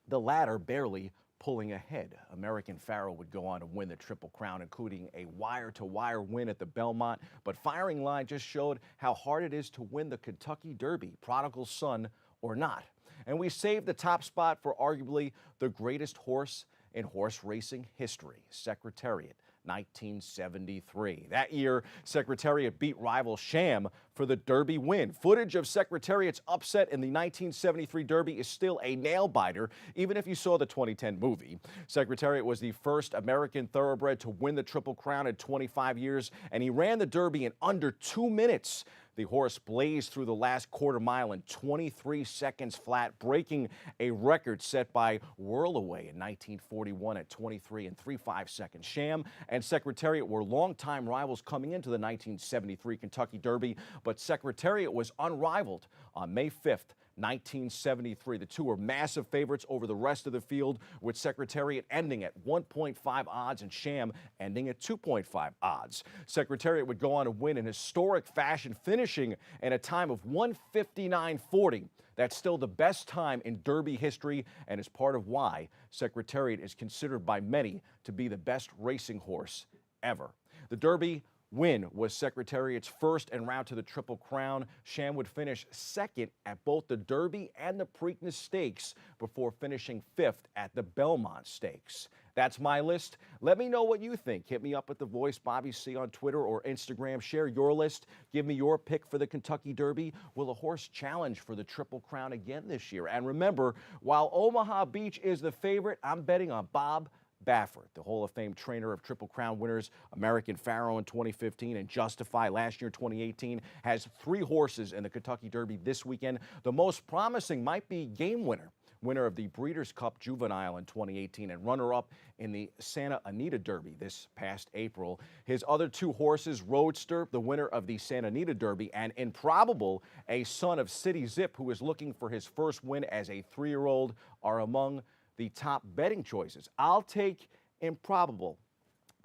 latter barely pulling ahead. American Pharoah would go on to win the Triple Crown, including a wire-to-wire win at the Belmont, but Firing Line just showed how hard it is to win the Kentucky Derby, prodigal son or not. And we saved the top spot for arguably the greatest horse in horse racing history, Secretariat, 1973. That year, Secretariat beat rival Sham for the Derby win. Footage of Secretariat's upset in the 1973 Derby is still a nail-biter, even if you saw the 2010 movie. Secretariat was the first American thoroughbred to win the Triple Crown in 25 years, and he ran the Derby in under 2 minutes. The horse blazed through the last quarter mile in 23 seconds flat, breaking a record set by Whirlaway in 1941 at 23 3/5 seconds. Sham and Secretariat were longtime rivals coming into the 1973 Kentucky Derby, but Secretariat was unrivaled on May 5th, 1973. The two were massive favorites over the rest of the field, with Secretariat ending at 1.5 odds and Sham ending at 2.5 odds. Secretariat would go on to win in historic fashion, finishing in a time of 1:59.40. That's still the best time in Derby history and is part of why Secretariat is considered by many to be the best racing horse ever. The Derby win was Secretariat's first en route to the Triple Crown. Sham would finish second at both the Derby and the Preakness Stakes before finishing fifth at the Belmont Stakes. That's my list. Let me know what you think. Hit me up at The Voice Bobby C on Twitter or Instagram. Share your list. Give me your pick for the Kentucky Derby. Will a horse challenge for the Triple Crown again this year? And remember, while Omaha Beach is the favorite, I'm betting on Bob Baffert, the Hall of Fame trainer of Triple Crown winners American Pharoah in 2015 and Justify last year, 2018, has 3 horses in the Kentucky Derby this weekend. The most promising might be Game Winner, winner of the Breeders' Cup Juvenile in 2018 and runner-up in the Santa Anita Derby this past April. His other 2 horses, Roadster, the winner of the Santa Anita Derby, and Improbable, a son of City Zip who is looking for his first win as a 3-year-old, are among the top betting choices. I'll take Improbable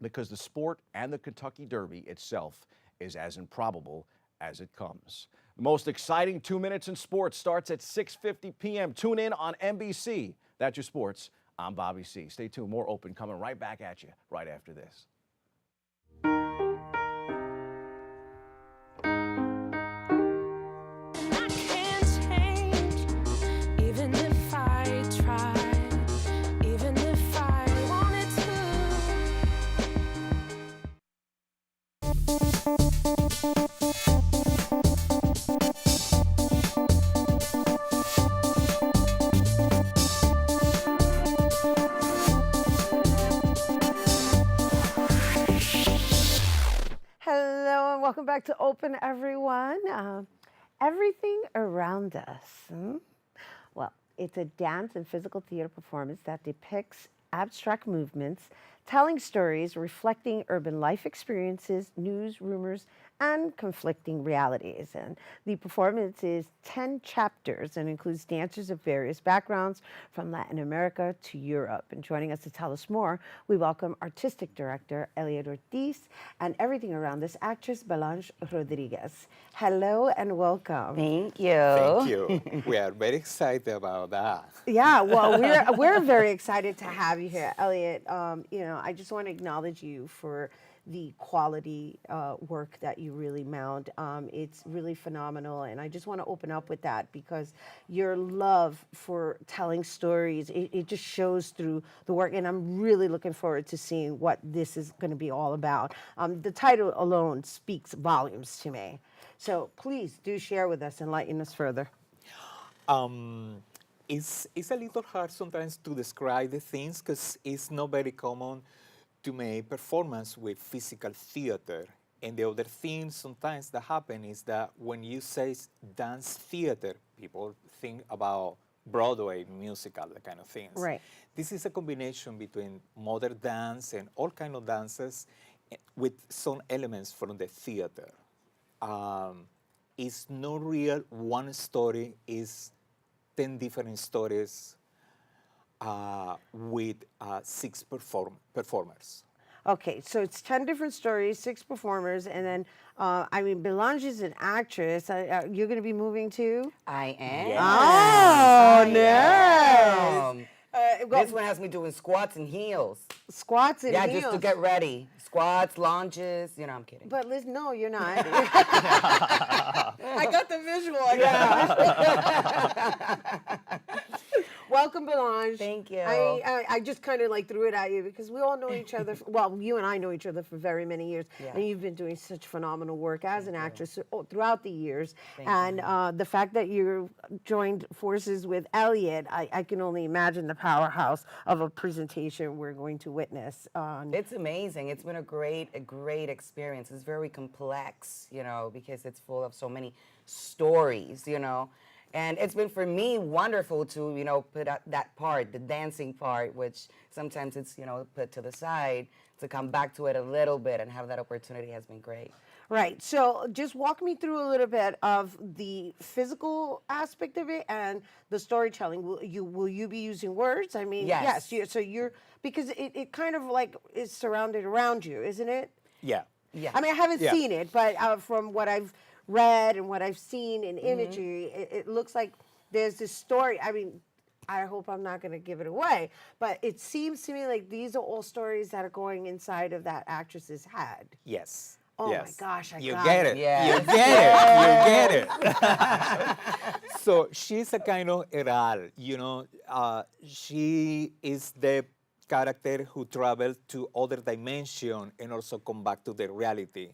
because the sport and the Kentucky Derby itself is as improbable as it comes. The most exciting 2 minutes in sports starts at 6:50 p.m. Tune in on NBC. That's your sports. I'm Bobby C. Stay tuned. More Open coming right back at you right after this. Hello and welcome back to Open, everyone. Everything around us. Well, it's a dance and physical theater performance that depicts abstract movements, telling stories, reflecting urban life experiences, news, rumors, and conflicting realities. And the performance is 10 chapters and includes dancers of various backgrounds from Latin America to Europe. And joining us to tell us more, we welcome artistic director Elliot Ortiz and everything around this actress Belange Rodriguez. Hello and welcome. Thank you. Thank you. We are very excited about that. Yeah, well, we're very excited to have you here, Elliot. I just want to acknowledge you for the quality work that you really mount. It's really phenomenal, and I just want to open up with that because your love for telling stories, it just shows through the work, and I'm really looking forward to seeing what this is going to be all about. The title alone speaks volumes to me. So please do share with us and enlighten us further. It's a little hard sometimes to describe the things because it's not very common to make performance with physical theater. And the other thing sometimes that happen is that when you say dance theater, people think about Broadway musical, that kind of things. Right. This is a combination between modern dance and all kind of dances with some elements from the theater. It's not real one story, it's 10 different stories with 6 performers. Okay, so it's 10 different stories, 6 performers, and then, Belange is an actress. You're going to be moving too? I am. Yes. Oh, nice. This one has me doing squats and heels. Squats and heels? Yeah, just to get ready. Squats, lunges, I'm kidding. But Liz, no, you're not. I got the visual. Welcome, Belange. Thank you. I just kind of threw it at you because we all know each other. Well, you and I know each other for very many years, and you've been doing such phenomenal work as an actress throughout the years. The fact that you joined forces with Elliot, I can only imagine the powerhouse of a presentation we're going to witness. It's amazing. It's been a great experience. It's very complex, because it's full of so many stories, And it's been, for me, wonderful to, put out that part, the dancing part, which sometimes it's, put to the side to come back to it a little bit and have that opportunity has been great. Right. So just walk me through a little bit of the physical aspect of it and the storytelling. Will you be using words? I mean, Yes. so you're because it kind of like is surrounded around you, isn't it? Yeah. Yeah. I mean, I haven't Yeah. seen it, but from what I've read and what I've seen in imagery, it looks like there's this story. I mean, I hope I'm not going to give it away, but it seems to me like these are all stories that are going inside of that actress's head. Yes. Oh yes. my gosh, I you got get it. it. Yes. You get it. You get it. So she's a kind of Eral, you know. She is the character who travels to other dimension and also come back to the reality.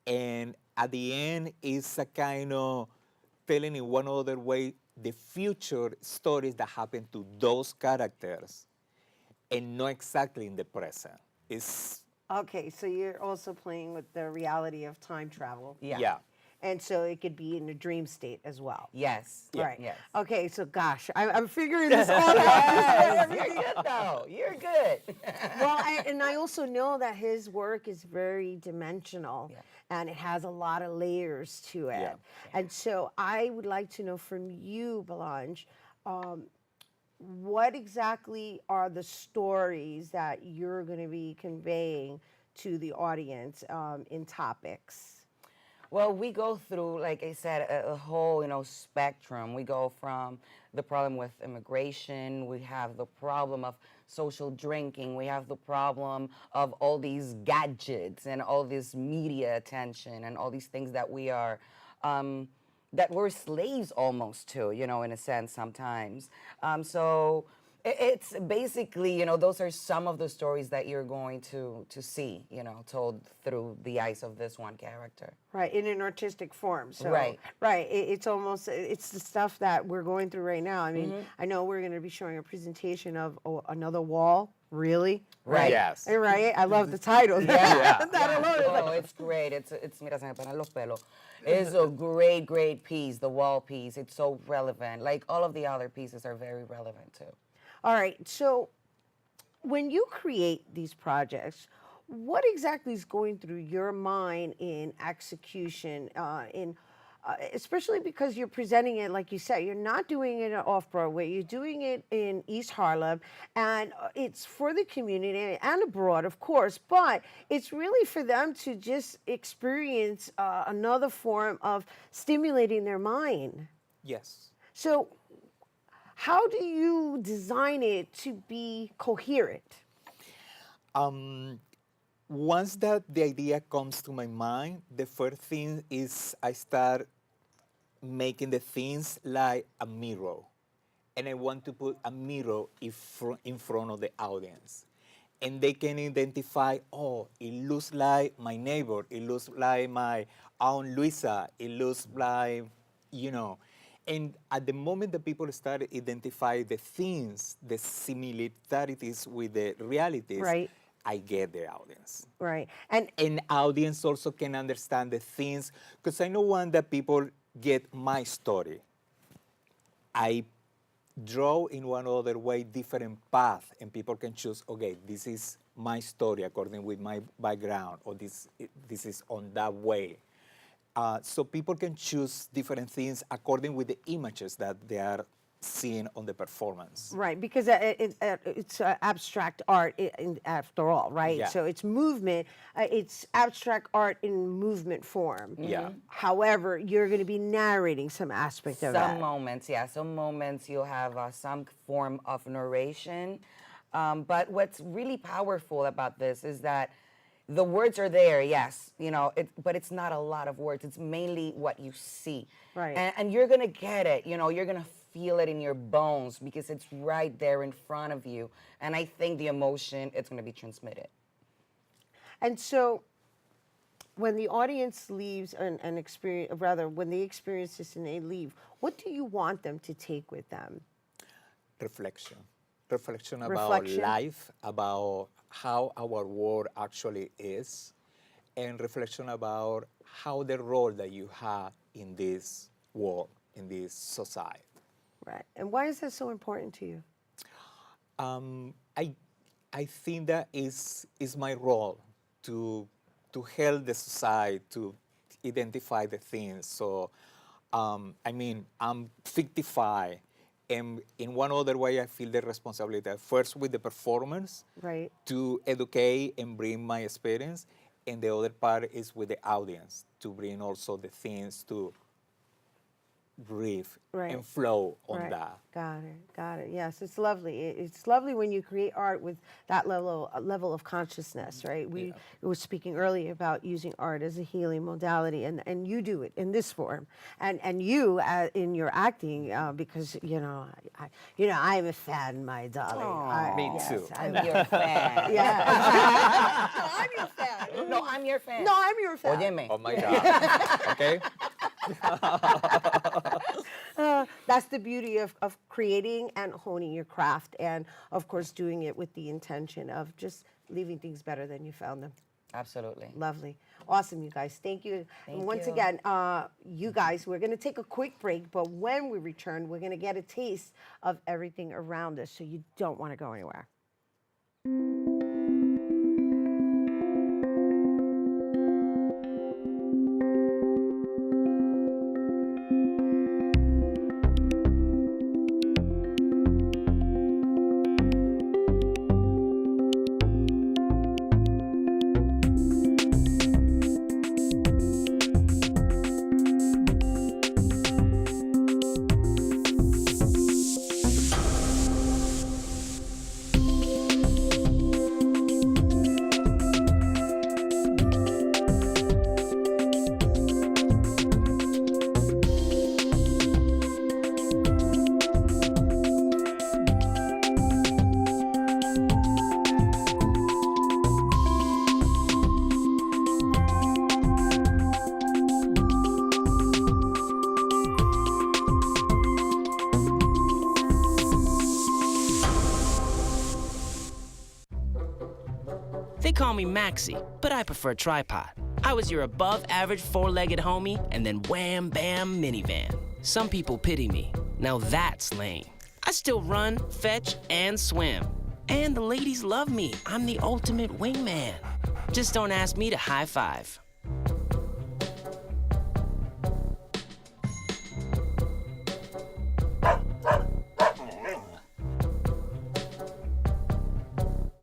And at the end, it's a kind of telling in one other way the future stories that happen to those characters and not exactly in the present. It's Okay, so you're also playing with the reality of time travel. Yeah. And so it could be in a dream state as well. Yes. Right. Yes. Okay, so gosh, I'm figuring this all out. You're good though. You're good. Well, and I also know that his work is very dimensional and it has a lot of layers to it. Yeah. And so I would like to know from you, Belange, what exactly are the stories that you're going to be conveying to the audience in topics? Well, we go through, like I said, a whole, spectrum. We go from the problem with immigration, we have the problem of social drinking, we have the problem of all these gadgets and all this media attention and all these things that we are, that we're slaves almost to, in a sense sometimes. So it's basically, those are some of the stories that you're going to see, told through the eyes of this one character. Right, in an artistic form. So, Right. Right, it's almost, it's the stuff that we're going through right now. I mean, I know we're going to be showing a presentation of Another Wall. Really? Right. Yes. Right? I love the title. Yeah. That alone is like, Oh, it's great. It's mira, se me paran los pelos. It's a great, great piece, the wall piece. It's so relevant. Like all of the other pieces are very relevant too. all right, so when you create these projects, what exactly is going through your mind in execution, especially because you're presenting it, like you said, you're not doing it off-Broadway, you're doing it in East Harlem, and it's for the community and abroad, of course, but it's really for them to just experience another form of stimulating their mind. yes. So how do you design it to be coherent? Once that the idea comes to my mind, the first thing is I start making the things like a mirror. And I want to put a mirror in front of the audience. And they can identify, oh, it looks like my neighbor, it looks like my Aunt Luisa, it looks like, And at the moment that people start identifying the things, the similarities with the realities, Right. I get the audience. Right. And audience also can understand the things, because I don't want that people get my story. I draw in one other way different path, and people can choose, okay, this is my story according with my background, or this is on that way. So people can choose different things according with the images that they are seeing on the performance. Right, because it's abstract art after all, right? Yeah. So it's movement, it's abstract art in movement form. Yeah. However, you're going to be narrating some aspect of Some that. moments, yeah. Some moments you'll have some form of narration. But what's really powerful about this is that the words are there, yes, but it's not a lot of words. It's mainly what you see. Right. And you're going to get it, you're going to feel it in your bones because it's right there in front of you. And I think the emotion, it's going to be transmitted. And so when the audience leaves and experience, rather, when they experience this and they leave, what do you want them to take with them? Reflection. Reflection about Reflection. life, about how our world actually is, and reflection about how the role that you have in this world, in this society. Right. And why is that so important to you? I think that is my role to help the society to identify the things. So, I mean, I'm 55, and in one other way, I feel the responsibility. First, with the performance, right, to educate and bring my experience, and the other part is with the audience to bring also the things to breathe and flow on that. Got it. Yes, it's lovely. It's lovely when you create art with that level of consciousness, right? We were speaking earlier about using art as a healing modality, and you do it in this form, and you in your acting, because I am a fan, my darling. Me too. I'm your fan. Yeah. No, I'm your fan. No, I'm your fan. No, I'm your fan. Óyeme. Oh my God. Okay. That's the beauty of creating and honing your craft, and of course doing it with the intention of just leaving things better than you found them. Absolutely. Lovely. Awesome, you guys. Thank you. Thank and once you. again, you guys, we're going to take a quick break, but when we return, we're going to get a taste of everything around us, so you don't want to go anywhere. They call me Maxie, but I prefer tripod. I was your above-average four-legged homie, and then wham, bam, minivan. Some people pity me. Now that's lame. I still run, fetch, and swim. And the ladies love me. I'm the ultimate wingman. Just don't ask me to high five.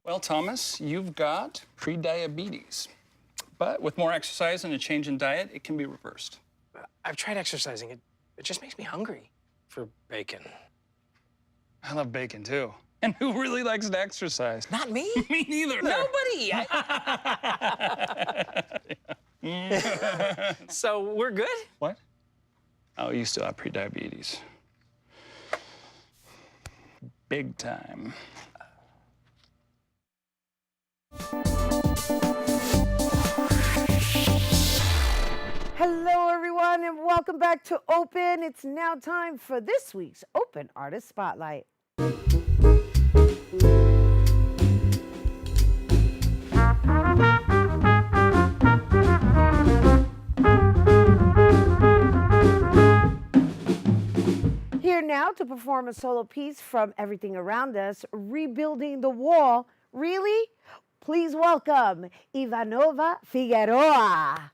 Well, Thomas, you've got pre-diabetes. But with more exercise and a change in diet, it can be reversed. I've tried exercising. It just makes me hungry for bacon. I love bacon, too. And who really likes to exercise? Not me. Me neither. Nobody. So we're good? What? Oh, you still have pre-diabetes. Big time. Hello, everyone, and welcome back to Open. It's now time for this week's Open Artist Spotlight. Here now to perform a solo piece from Everything Around Us, Rebuilding the Wall. Really? Please welcome Ivanova Figueroa.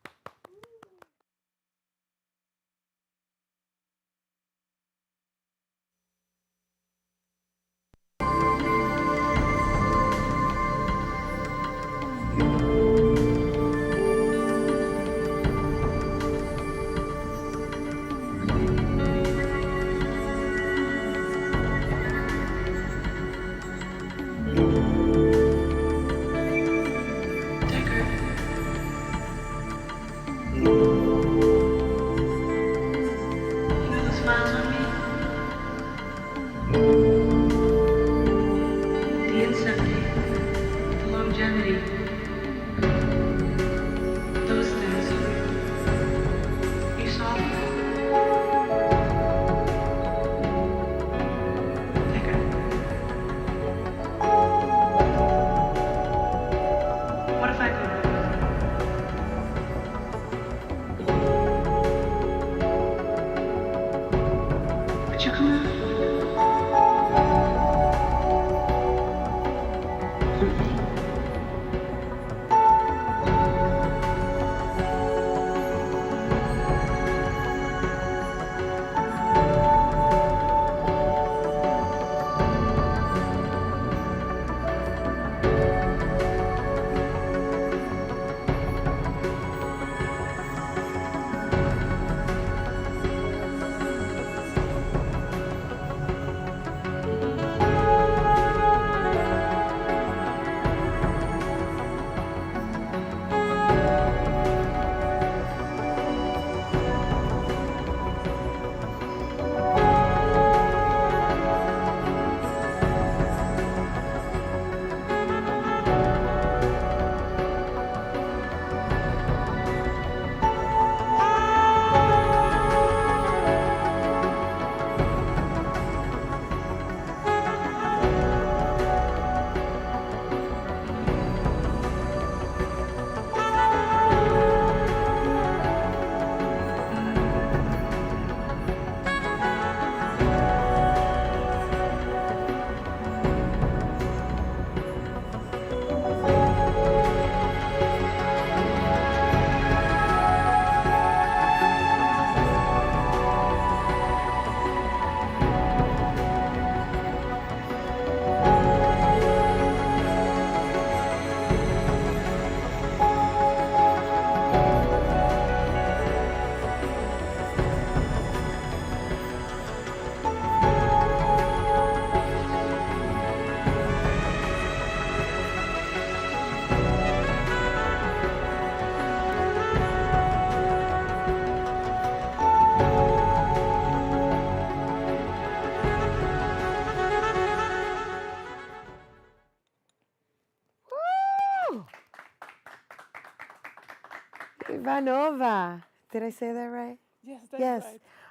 Ivanova. Did I say that right? Yes, that's Yes.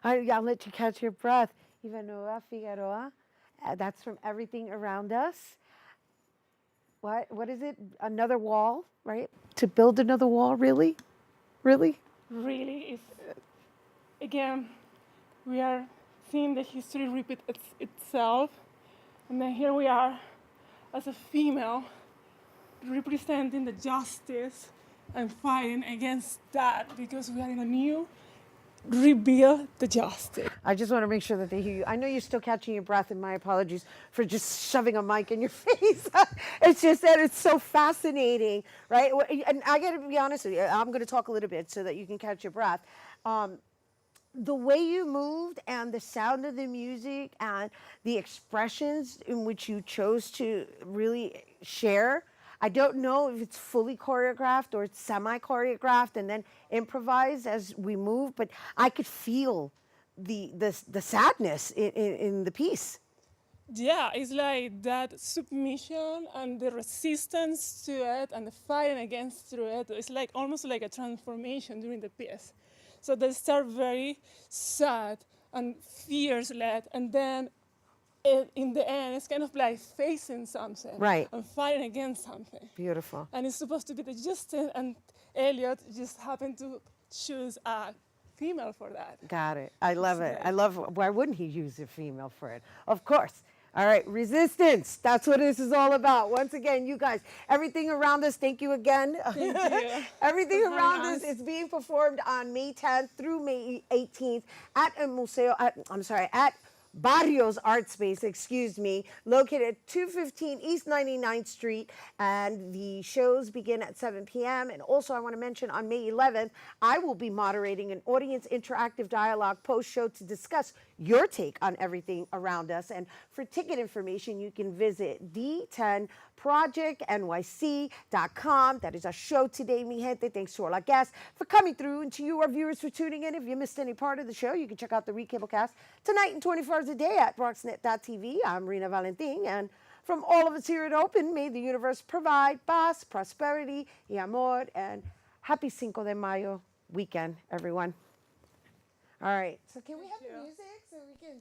right. I'll let you catch your breath. Ivanova Figueroa. That's from Everything Around Us. What is it? Another wall, right? To build another wall, really? Really? Really, is again, we are seeing the history repeat itself, and then here we are, as a female, representing the justice and fighting against that because we are in a new rebuild the justice. I just want to make sure that they hear you. I know you're still catching your breath, and my apologies for just shoving a mic in your face. It's just that it's so fascinating, right? And I got to be honest with you. I'm going to talk a little bit so that you can catch your breath. The way you moved and the sound of the music and the expressions in which you chose to really share, I don't know if it's fully choreographed or it's semi-choreographed and then improvised as we move, but I could feel the sadness in the piece. Yeah, it's like that submission and the resistance to it and the fighting against through it. It's like almost like a transformation during the piece. So they start very sad and fears-led, and then in the end, it's kind of like facing something. Right. And fighting against something. Beautiful. And it's supposed to be the justice, and Elliot just happened to choose a female for that. Got it. I love it. I love, why wouldn't he use a female for it? Of course. All right, resistance. That's what this is all about. Once again, you guys, Everything Around Us, thank you again. Thank you. Everything For Around having Us us. is being performed on May 10th through May 18th at a museo, at Barrios Art Space, located at 215 East 99th Street, and the shows begin at 7 p.m. And also, I want to mention on May 11th, I will be moderating an audience interactive dialogue post-show to discuss your take on Everything Around Us. And for ticket information, you can visit d10projectnyc.com. That is our show today, mi gente. Thanks to all our guests for coming through, and to you, our viewers, for tuning in. If you missed any part of the show, you can check out the recablecast tonight and 24 hours a day at BronxNet.tv. I'm Rhina Valentin, and from all of us here at Open, may the universe provide paz, prosperity, y amor, and happy Cinco de Mayo weekend, everyone. All right, so can we have the music so we can...